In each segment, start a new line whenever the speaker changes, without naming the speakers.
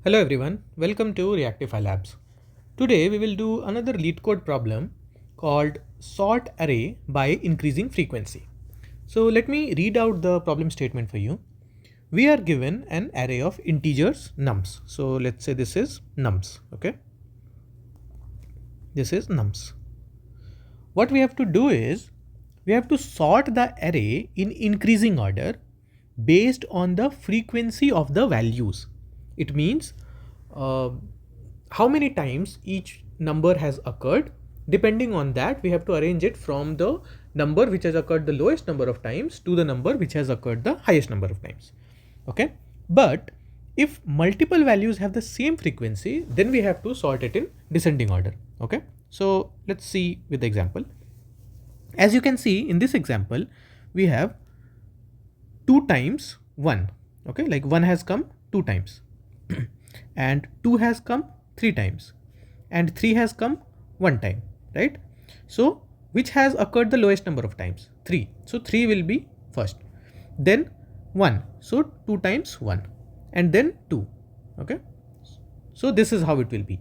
Hello everyone, welcome to Reactive Labs. Today we will do another Leetcode problem called sort array by increasing frequency. So let me read out the problem statement for you. We are given an array of integers nums. So let's say this is nums, okay? This is nums. What we have to do is we have to sort the array in increasing order based on the frequency of the values. It means uh, how many times each number has occurred. Depending on that, we have to arrange it from the number which has occurred the lowest number of times to the number which has occurred the highest number of times. Okay, but if multiple values have the same frequency, then we have to sort it in descending order. Okay, so let's see with the example. As you can see in this example, we have 2 times 1. Okay, like 1 has come 2 times and 2 has come 3 times and 3 has come 1 time, right? So which has occurred the lowest number of times? 3. So 3 will be first, then 1, so 2 times 1, and then 2. Okay, so this is how it will be.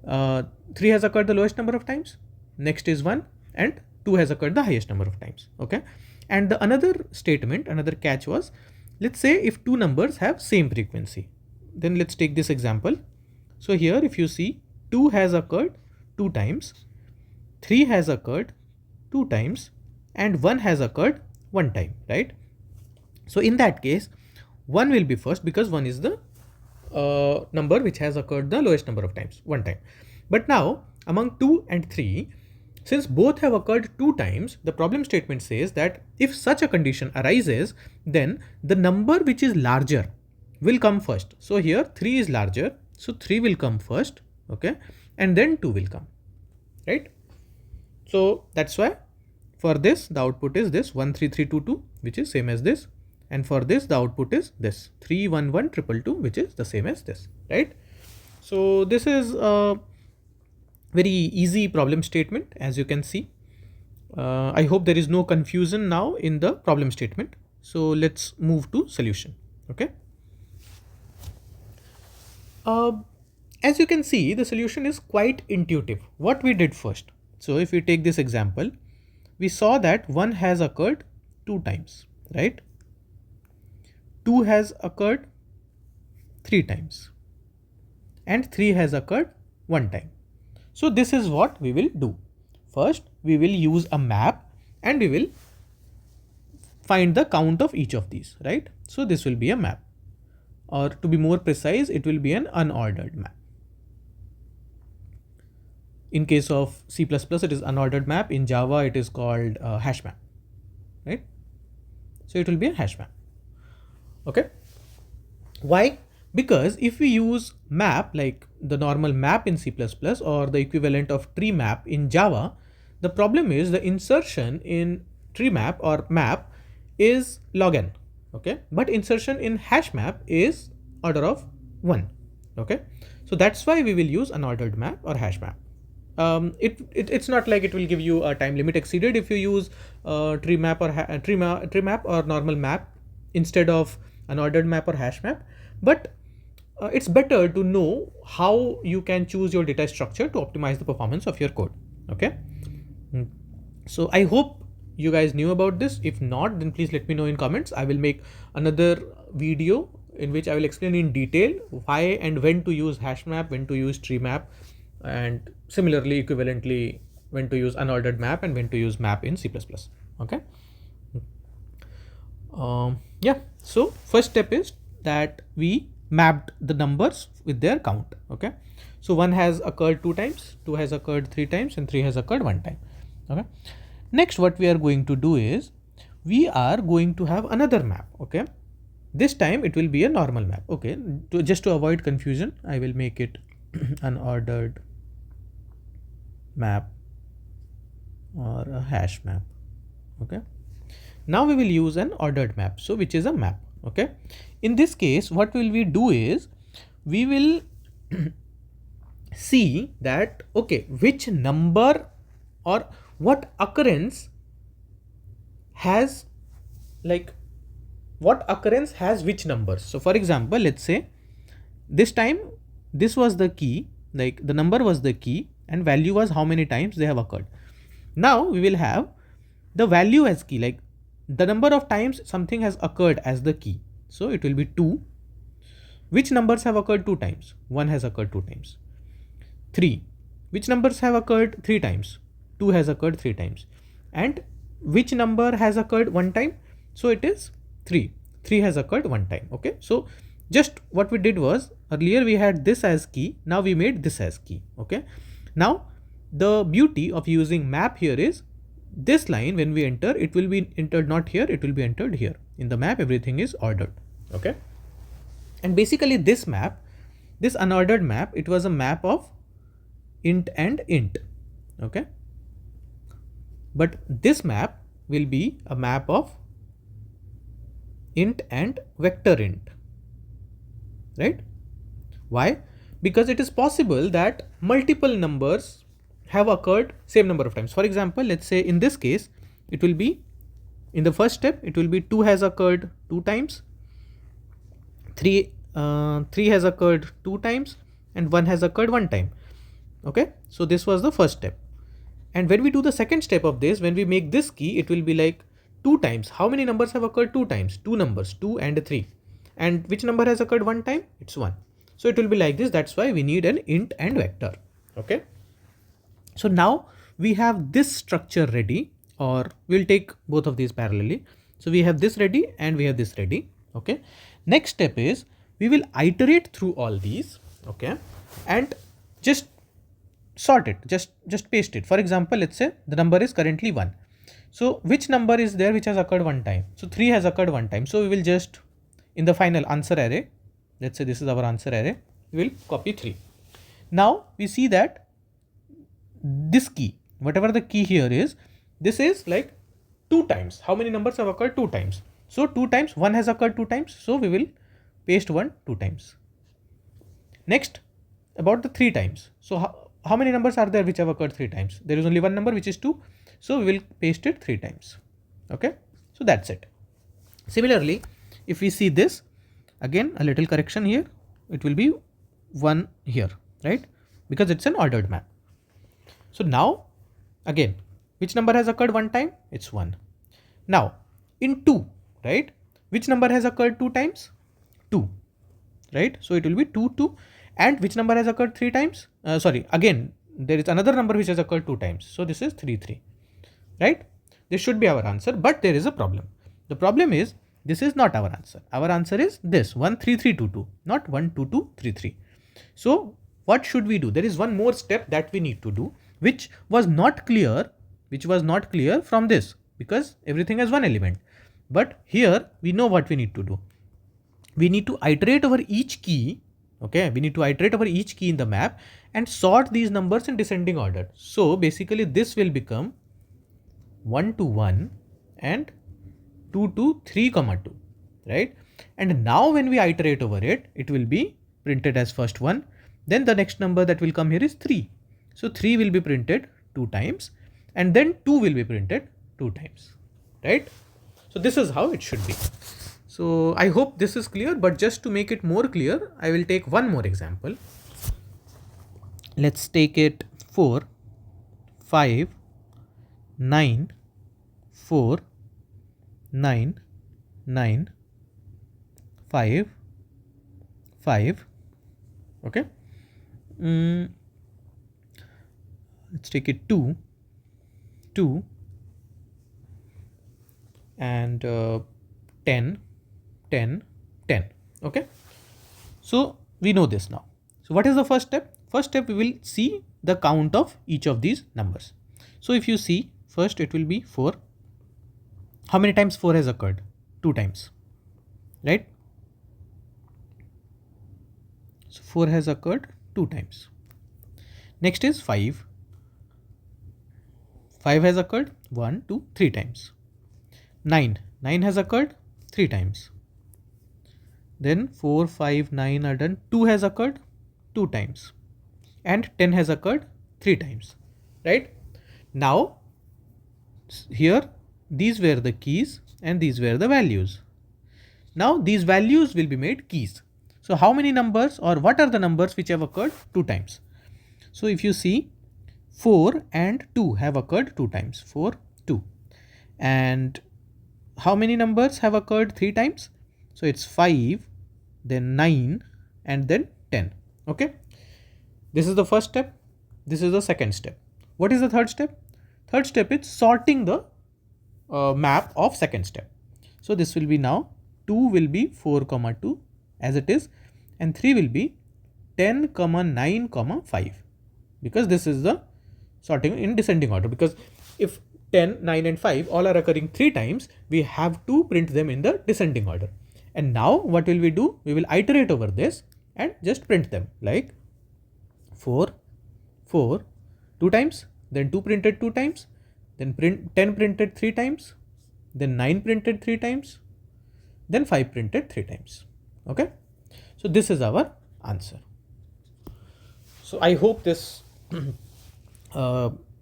3 has occurred the lowest number of times, next is 1, and 2 has occurred the highest number of times. Okay, and the another statement, another catch was, let's say if two numbers have same frequency, then let's take this example. So here if you see, 2 has occurred 2 times, 3 has occurred 2 times, and 1 has occurred 1 time, right? So in that case, 1 will be first because 1 is the number which has occurred the lowest number of times, 1 time. But now among 2 and 3, since both have occurred 2 times, the problem statement says that if such a condition arises, then the number which is larger will come first. So here 3 is larger, so 3 will come first, okay, and then 2 will come, right? So that's why for this the output is this 13322, which is same as this, and for this the output is this 311222, which is the same as this, right? So this is a very easy problem statement, as you can see. I hope there is no confusion now in the problem statement. So let's move to solution. Okay. As you can see, the solution is quite intuitive. What we did first. So if we take this example, we saw that 1 has occurred 2 times, right? 2 has occurred 3 times and 3 has occurred 1 time. So this is what we will do. First, we will use a map and we will find the count of each of these, right? So this will be a map, or to be more precise, it will be an unordered map. In case of C++, it is unordered map. In Java, it is called hash map, right? So it will be a hash map. Okay. Why? Because if we use map like the normal map in C++ or the equivalent of tree map in Java, the problem is the insertion in tree map or map is log n, okay, but insertion in hash map is order of 1. Okay, so that's why we will use unordered map or hash map. It's not like it will give you a time limit exceeded if you use tree map or tree map or normal map instead of unordered map or hash map, but it's better to know how you can choose your data structure to optimize the performance of your code. Okay, so I hope you guys knew about this. If not, then please let me know in comments. I will make another video in which I will explain in detail why and when to use hash map, when to use tree map, and similarly equivalently when to use unordered map and when to use map in C++. Okay. Yeah, so first step is that we mapped the numbers with their count. Okay, so 1 has occurred 2 times, 2 has occurred 3 times, and 3 has occurred 1 time. Okay, next what we are going to do is we are going to have another map. Okay, this time it will be a normal map. Okay, just to avoid confusion, I will make it unordered map or a hash map. Okay, now we will use an ordered map, so which is a map. Okay, in this case what will we do is we will see that, okay, which number or what occurrence has, like, what occurrence has which numbers. So for example, let's say This time, this was the key, like the number was the key and value was how many times they have occurred. Now we will have the value as key, like the number of times something has occurred as the key. So it will be 2. Which numbers have occurred 2 times? 1 has occurred 2 times. 3. Which numbers have occurred 3 times? 2 has occurred 3 times. And which number has occurred 1 time? So it is 3. 3 has occurred 1 time. Okay. So just what we did was, earlier we had this as key. Now we made this as key. Okay. Now the beauty of using map here is, this line when we enter, it will be entered not here, it will be entered here. In the map, everything is ordered. Okay. And basically this map, this unordered map, it was a map of int and int. Okay. But this map will be a map of int and vector int. Right? Why? Because it is possible that multiple numbers have occurred same number of times. For example, let's say in this case, it will be, in the first step, it will be 2 has occurred 2 times, 3 has occurred 2 times, and 1 has occurred 1 time. Okay. So this was the first step. And when we do the second step of this, when we make this key, it will be like 2 times. How many numbers have occurred 2 times? 2 numbers, 2 and 3. And which number has occurred 1 time? It's 1. So it will be like this. That's why we need an int and vector. Okay. So now we have this structure ready, or we'll take both of these parallelly. So we have this ready and we have this ready. Okay. Next step is, we will iterate through all these. Okay. And just sort it, just paste it. For example, let's say the number is currently 1. So which number is there which has occurred 1 time? So 3 has occurred 1 time. So we will just, in the final answer array, let's say this is our answer array, we will copy 3. Now we see that this key, whatever the key here is, this is like 2 times. How many numbers have occurred 2 times? So 2 times, 1 has occurred 2 times. So we will paste 1 2 times. Next, about the 3 times. So how many numbers are there which have occurred 3 times? There is only one number, which is 2. So we will paste it 3 times. Okay. So that's it. Similarly, if we see this, again, a little correction here, it will be 1 here, right? Because it's an ordered map. So now, again, which number has occurred 1 time? It's 1. Now, in 2, right? Which number has occurred 2 times? 2, right? So it will be 2, 2. And which number has occurred 3 times? Again, there is another number which has occurred 2 times. So this is 3, 3, right? This should be our answer, but there is a problem. The problem is, this is not our answer. Our answer is this 1, 3, 3, 2, 2, not 1, 2, 2, 3, 3. So what should we do? There is one more step that we need to do, which was not clear from this, because everything has one element. But here we know what we need to do. We need to iterate over each key. Okay, we need to iterate over each key in the map and sort these numbers in descending order. So basically this will become 1 to 1 and 2 to 3, 2, right? And now when we iterate over it, it will be printed as first 1. Then the next number that will come here is 3. So 3 will be printed 2 times, and then 2 will be printed 2 times, right? So this is how it should be. So I hope this is clear, but just to make it more clear, I will take one more example. Let's take it 4, 5, 9, 4, 9, 9, 5, 5. Okay. Let's take it 2, 2, and 10, 10, 10. Okay. So we know this now. So what is the first step? First step, we will see the count of each of these numbers. So if you see, first it will be 4. How many times 4 has occurred? 2 times, right? So 4 has occurred 2 times. Next is 5. 5 has occurred 1, 2, 3 times. 9. 9 has occurred 3 times. Then 4, 5, 9 are done. 2 has occurred 2 times. And 10 has occurred 3 times, right? Now, here, these were the keys and these were the values. Now, these values will be made keys. So how many numbers, or what are the numbers which have occurred 2 times? So if you see, 4 and 2 have occurred 2 times, 4, 2. And how many numbers have occurred 3 times? So it's 5, then 9, and then 10. Okay. This is the first step. This is the second step. What is the third step? Third step is sorting the map of second step. So this will be now 2 will be 4 comma 2 as it is, and 3 will be 10 comma 9 comma 5, because this is the sorting in descending order, because if 10, 9 and 5 all are occurring 3 times, we have to print them in the descending order. And now what will we do? We will iterate over this and just print them like 4, 4, 2 times, then 2 printed 2 times, then 10 printed 3 times, then 9 printed 3 times, then 5 printed 3 times. Okay. So this is our answer. So I hope this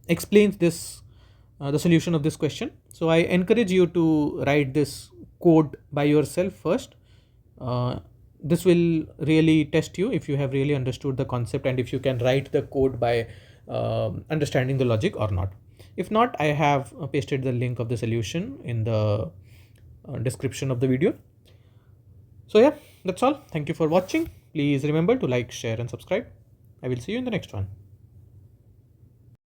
explains this the solution of this question. So I encourage you to write this code by yourself first. This will really test you if you have really understood the concept and if you can write the code by understanding the logic or not. If not, I have pasted the link of the solution in the description of the video. So yeah, that's all. Thank you for watching. Please remember to like, share and subscribe. I will see you in the next one.